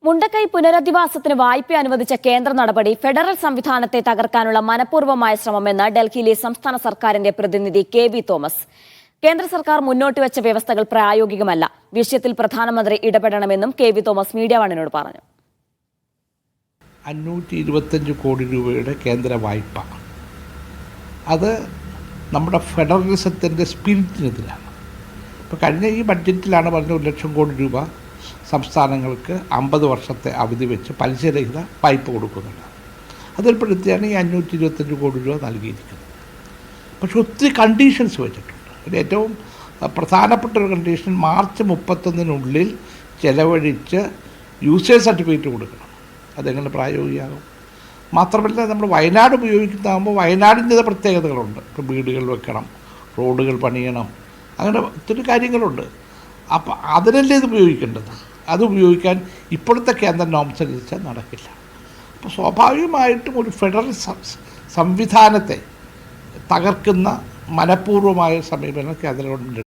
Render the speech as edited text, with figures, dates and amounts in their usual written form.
മുണ്ടക്കൈ പുനരധിവാസത്തിന് വായ്പ അനുവദിച്ച കേന്ദ്ര നടപടി ഫെഡറൽ സംവിധാനത്തെ തകർക്കാനുള്ള മനഃപൂർവ്വമായ ശ്രമമെന്ന് ഡൽഹിയിലെ സംസ്ഥാന സർക്കാരിന്റെ പ്രതിനിധി കെ.വി. തോമസ്. കേന്ദ്ര സർക്കാർ മുന്നോട്ട് വെച്ച വ്യവസ്ഥകൾ പ്രായോഗികമല്ല. വിഷയത്തിൽ പ്രധാനമന്ത്രി ഇടപെടണമെന്നും കെ.വി. തോമസ് മീഡിയ വണ്ണിനോട് പറഞ്ഞു. 525 കോടി രൂപയുടെ കേന്ദ്ര വായ്പ, അത് നമ്മുടെ ഫെഡറലിസത്തിൻ്റെ സ്പിരിറ്റിനെതിരാണ്. ഇപ്പോൾ കഴിഞ്ഞ ഈ ബഡ്ജറ്റിലാണ് പറഞ്ഞ 1 ലക്ഷം കോടി രൂപ സംസ്ഥാനങ്ങൾക്ക് 50 വർഷത്തെ അവധി വെച്ച് പലിശരഹിത വായ്പ കൊടുക്കുന്നുണ്ട്. അതിൽപ്പെടുത്തിയാണ് ഈ 525 കോടി രൂപ നൽകിയിരിക്കുന്നത്. പക്ഷെ ഒത്തിരി കണ്ടീഷൻസ് വെച്ചിട്ടുണ്ട്. ഇതിൽ ഏറ്റവും പ്രധാനപ്പെട്ട ഒരു കണ്ടീഷൻ മാർച്ച് 31-നുള്ളിൽ ചെലവഴിച്ച് യൂസേഴ്സ് സർട്ടിഫിക്കറ്റ് കൊടുക്കണം. അതെങ്ങനെ പ്രായോഗികമാകും? മാത്രമല്ല, നമ്മൾ വയനാട് ഉപയോഗിക്കുന്നതാകുമ്പോൾ വയനാടിൻ്റെ പ്രത്യേകതകളുണ്ട്. ഇപ്പോൾ വീടുകൾ വെക്കണം, റോഡുകൾ പണിയണം, അങ്ങനെ ഒത്തിരി കാര്യങ്ങളുണ്ട്. അപ്പോൾ അതിനല്ലേ ഇത് ഉപയോഗിക്കേണ്ടത്. അത് ഉപയോഗിക്കാൻ ഇപ്പോഴത്തെ കേന്ദ്ര നോംസ് അനുസരിച്ചാൽ നടക്കില്ല. അപ്പോൾ സ്വാഭാവികമായിട്ടും ഒരു ഫെഡറൽ സംവിധാനത്തെ തകർക്കുന്ന മനഃപൂർവ്വമായ സമീപനം കേന്ദ്ര ഗവൺമെൻറ്